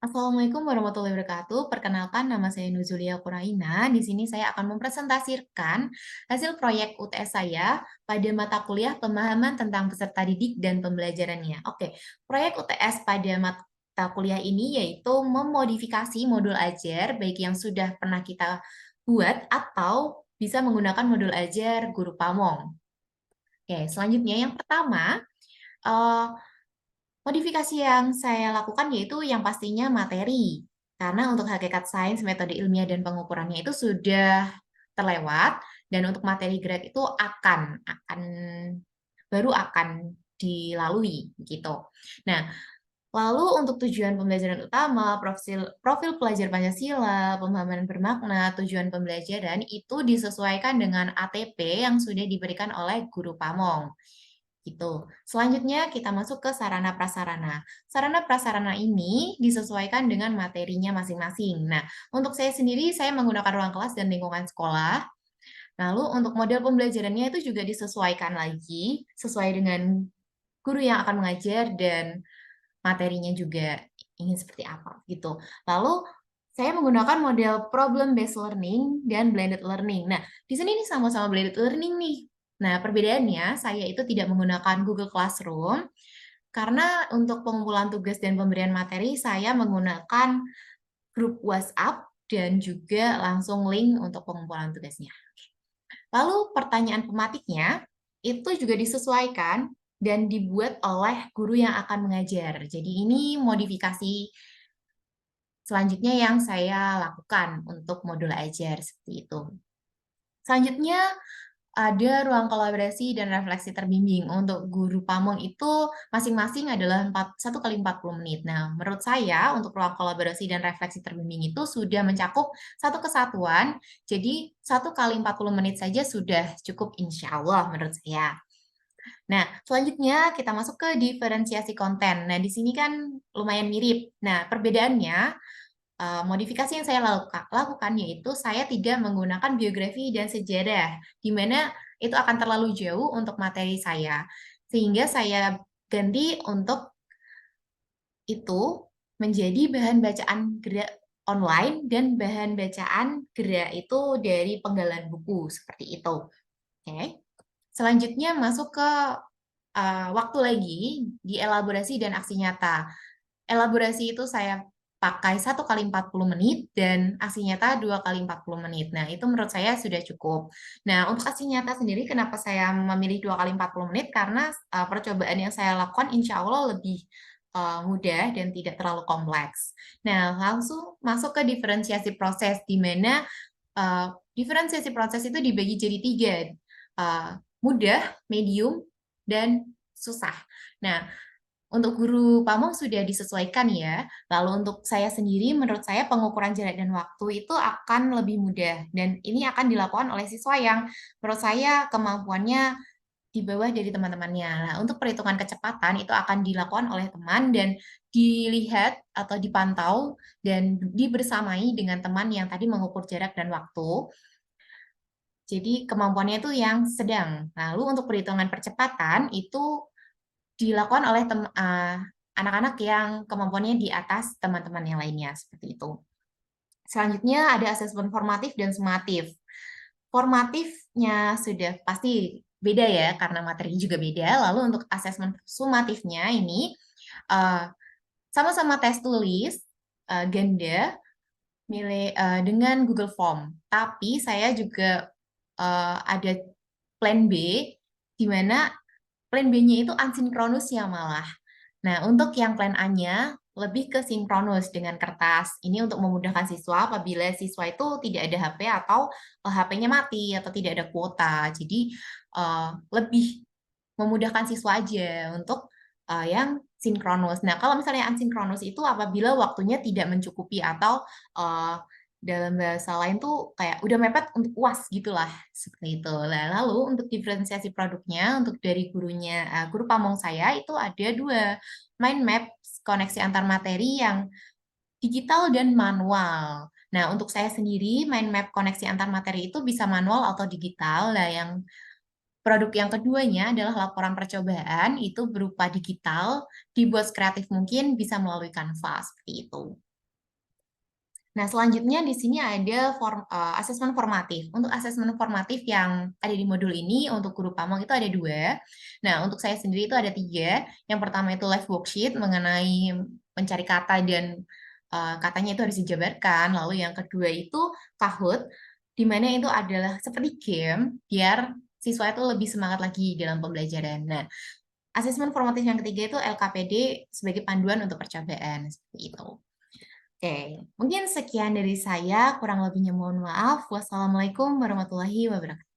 Assalamualaikum warahmatullahi wabarakatuh. Perkenalkan, nama saya Nuzulia Quraina. Di sini saya akan mempresentasikan hasil proyek UTS saya pada mata kuliah pemahaman tentang peserta didik dan pembelajarannya. Oke, proyek UTS pada mata kuliah ini yaitu memodifikasi modul ajar, baik yang sudah pernah kita buat atau bisa menggunakan modul ajar Guru Pamong. Oke, selanjutnya yang pertama, eh, modifikasi yang saya lakukan yaitu yang pastinya materi. Karena untuk hakikat sains, metode ilmiah dan pengukurannya itu sudah terlewat dan untuk materi grade itu akan dilalui gitu. Nah, lalu untuk tujuan pembelajaran utama, profil profil pelajar Pancasila, pemahaman bermakna, tujuan pembelajaran itu disesuaikan dengan ATP yang sudah diberikan oleh Guru Pamong. Gitu. Selanjutnya kita masuk ke sarana prasarana. Sarana prasarana ini disesuaikan dengan materinya masing-masing. Nah, untuk saya sendiri saya menggunakan ruang kelas dan lingkungan sekolah. Lalu untuk model pembelajarannya itu juga disesuaikan lagi sesuai dengan guru yang akan mengajar dan materinya juga ingin seperti apa gitu. Lalu saya menggunakan model problem based learning dan blended learning. Nah, di sini nih sama-sama blended learning nih. Nah, perbedaannya saya itu tidak menggunakan Google Classroom karena untuk pengumpulan tugas dan pemberian materi saya menggunakan grup WhatsApp dan juga langsung link untuk pengumpulan tugasnya. Lalu pertanyaan pematiknya itu juga disesuaikan dan dibuat oleh guru yang akan mengajar. Jadi ini modifikasi selanjutnya yang saya lakukan untuk modul ajar seperti itu. Selanjutnya ada ruang kolaborasi dan refleksi terbimbing. Untuk guru Pamong itu masing-masing adalah 1 kali 40 menit. Nah, menurut saya untuk ruang kolaborasi dan refleksi terbimbing itu sudah mencakup satu kesatuan, jadi 1 kali 40 menit saja sudah cukup insya Allah menurut saya. Nah, selanjutnya kita masuk ke diferensiasi konten. Nah, di sini kan lumayan mirip. Nah, perbedaannya modifikasi yang saya lakukan yaitu saya tidak menggunakan biografi dan sejarah, di mana itu akan terlalu jauh untuk materi saya. Sehingga saya ganti untuk itu menjadi bahan bacaan gerak online dan bahan bacaan gerak itu dari penggalan buku seperti itu. Oke. Selanjutnya masuk ke waktu lagi di elaborasi dan aksi nyata. Elaborasi itu saya pakai 1 kali 40 menit dan aksi nyata 2 kali 40 menit. Nah, itu menurut saya sudah cukup. Nah, untuk aksi nyata sendiri, kenapa saya memilih 2 kali 40 menit? Karena percobaan yang saya lakukan insya Allah lebih mudah dan tidak terlalu kompleks. Nah, langsung masuk ke diferensiasi proses, di mana diferensiasi proses itu dibagi jadi 3. Mudah, medium, dan susah. Nah, untuk guru pamong sudah disesuaikan ya. Lalu untuk saya sendiri, menurut saya pengukuran jarak dan waktu itu akan lebih mudah. Dan ini akan dilakukan oleh siswa yang menurut saya kemampuannya di bawah dari teman-temannya. Nah, untuk perhitungan kecepatan itu akan dilakukan oleh teman dan dilihat atau dipantau dan dibersamai dengan teman yang tadi mengukur jarak dan waktu. Jadi kemampuannya itu yang sedang. Lalu untuk perhitungan percepatan itu dilakukan oleh anak-anak yang kemampuannya di atas teman-teman yang lainnya, seperti itu. Selanjutnya ada asesmen formatif dan sumatif. Formatifnya sudah pasti beda ya, karena materinya juga beda. Lalu untuk asesmen sumatifnya ini sama-sama tes tulis, ganda, dengan Google Form. Tapi saya juga ada plan B, di mana plan B-nya itu asinkronus ya malah. Nah, untuk yang plan A-nya lebih ke sinkronus dengan kertas. Ini untuk memudahkan siswa apabila siswa itu tidak ada HP atau HP-nya mati atau tidak ada kuota. Jadi lebih memudahkan siswa aja untuk yang sinkronus. Nah, kalau misalnya asinkronus itu apabila waktunya tidak mencukupi atau dalam bahasa lain tuh kayak udah mepet untuk UAS gitulah seperti itu. Nah, lalu untuk diferensiasi produknya untuk dari gurunya guru pamong saya itu ada 2 mind map koneksi antar materi yang digital dan manual. Nah, untuk saya sendiri mind map koneksi antar materi itu bisa manual atau digital. Nah, yang produk yang keduanya adalah laporan percobaan itu berupa digital, dibuat kreatif mungkin bisa melalui Canva seperti itu. Nah, selanjutnya di sini ada asesmen formatif. Untuk asesmen formatif yang ada di modul ini, untuk guru pamong itu ada dua. Nah, untuk saya sendiri itu ada tiga. Yang pertama itu live worksheet mengenai mencari kata dan katanya itu harus dijabarkan. Lalu yang kedua itu Kahoot, di mana itu adalah seperti game, biar siswa itu lebih semangat lagi dalam pembelajaran. Nah, asesmen formatif yang ketiga itu LKPD sebagai panduan untuk percobaan, seperti itu. Oke, mungkin sekian dari saya, kurang lebihnya mohon maaf. Wassalamualaikum warahmatullahi wabarakatuh.